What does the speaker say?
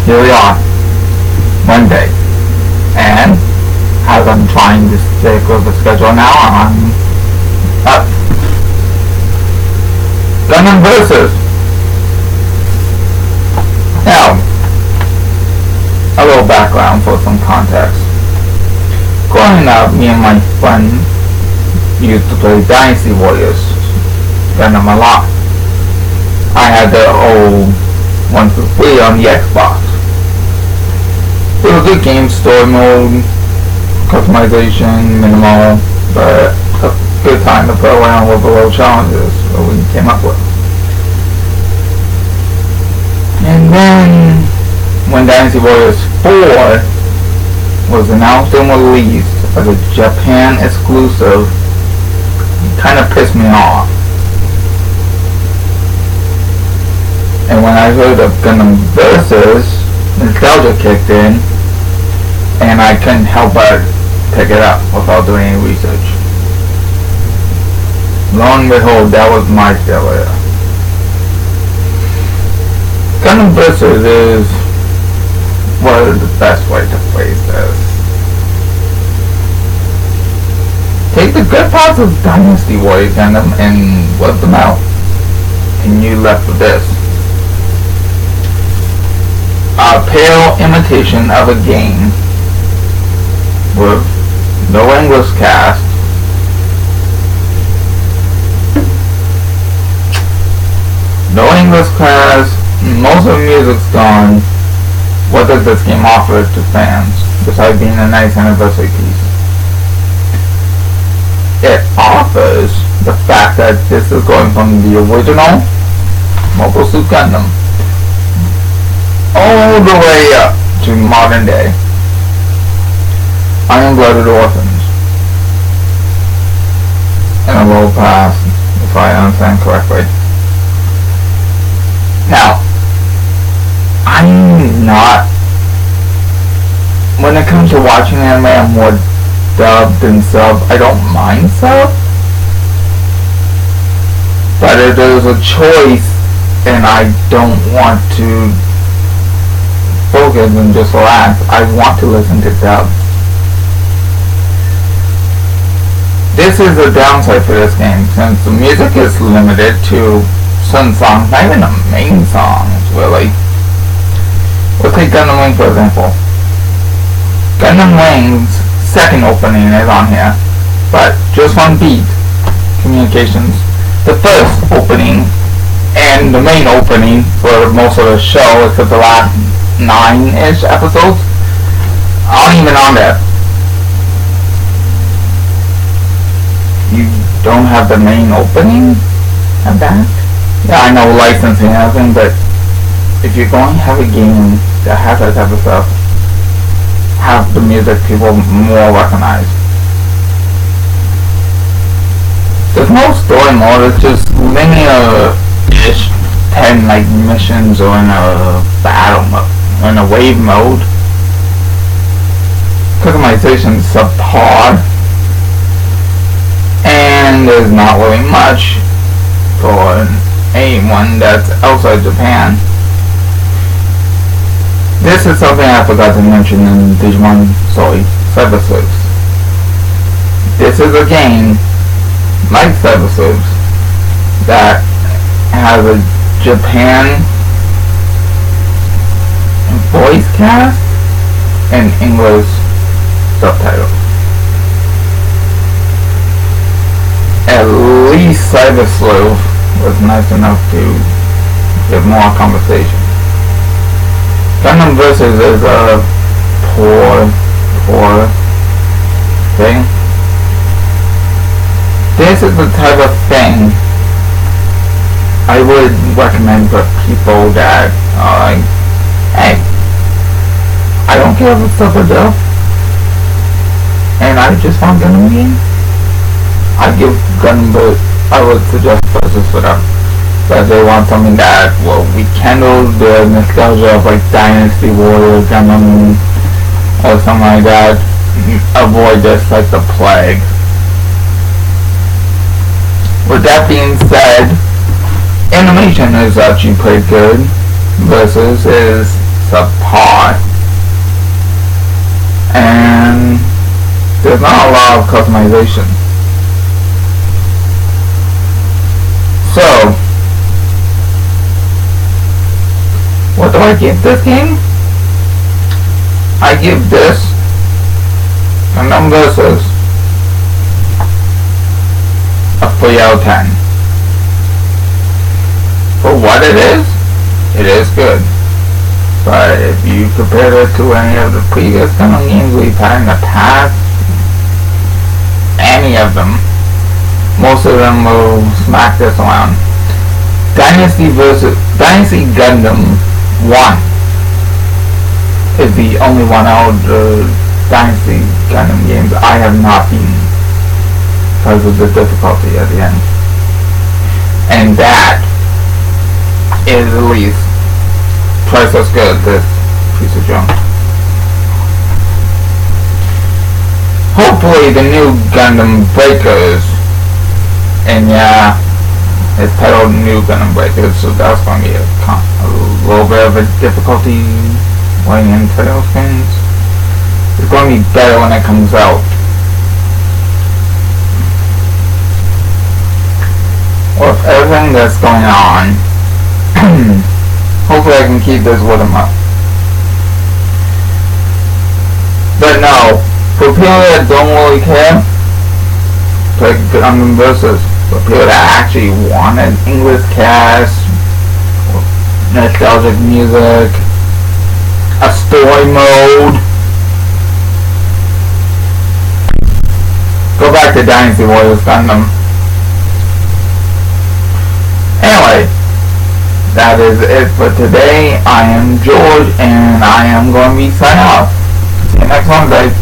here we are, Monday, and as I'm trying to stick with the schedule now, I'm up. Gundam Versus. Now, a little background for some context. Growing up, me and my friend used to play Dynasty Warriors Gundam a lot. I had the old 1 through 3 on the Xbox. It was a good game, story mode, customization, minimal, but a good time to play around with the little challenges that we came up with. And then, when Dynasty Warriors 4 was announced and released as a Japan exclusive, it kind of pissed me off. And when I heard of Gundam Versus, nostalgia kicked in, and I couldn't help but pick it up without doing any research. Lo and behold, that was my failure. Gundam Versus is what is the best way to phrase this? Take the good parts of Dynasty Warriors Gundam and whip them out, and you left with this. A pale imitation of a game with no English cast, most of the music's gone. What does this game offer to fans besides being a nice anniversary piece? It offers the fact that this is going from the original Mobile Suit Gundam all the way up to modern day Iron-Blooded Orphans and a little past, if I understand correctly. Now, I'm not, when it comes to watching anime, I'm more dubbed than sub. I don't mind sub, but if there's a choice and I don't want to focus and just relax, I want to listen to dub. This is a downside for this game, since the music is limited to some songs, not even the main songs, really. Let's take Gundam Wing for example. Gundam Wing's second opening is on here, but just one beat, Communications. The first opening and the main opening for most of the show, except the last 9-ish episodes, aren't even on there. You don't have the main opening of that? Yeah, I know licensing and everything, but if you're going to have a game that has that type of stuff, have the music people more recognize. There's no story mode, it's just linear-ish 10 like missions or in a battle mode, in a wave mode. Customization is subpar, and there's not really much for anyone that's outside Japan. This is something I forgot to mention in Digimon Cyber Sleuths. This is a game like Cyber Sleuths that has a Japan voice cast and English subtitles. At least Cyber Sleuth was nice enough to give more conversation. Gundam Versus is a poor thing. This is the type of thing I would recommend for people that are like, hey, I don't care if it's sub or dub, and I just found Gundam game. I would suggest Versus for them. But they want something that will rekindle the nostalgia of like Dynasty Warriors, Gundam, or something like that. Avoid this like the plague. With that being said, animation is actually pretty good. Versus is subpar, and there's not a lot of customization. So, what do I give this game? I give this Gundam Versus a 3 out of 10. For what it is good. But if you compare it to any of the previous Gundam games we've had in the past, any of them, most of them will smack this around. Dynasty Gundam 1 is the only one out of the Dynasty Gundam games I have not beaten because of the difficulty at the end. And that is at least twice as good as this piece of junk. Hopefully the new Gundam Breakers, and yeah, it's titled New Gundam Breakers, so that's going to be a little bit of a difficulty weighing into those things. It's going to be better when it comes out. With everything that's going on, hopefully I can keep this with them up. But no, for people that don't really care, play Gundam Versus. For people that actually want an English cast, nostalgic music, a story mode, go back to Dynasty Warriors Gundam. Anyway, that is it for today. I am George, and I am going to be signing off. See you next one, guys.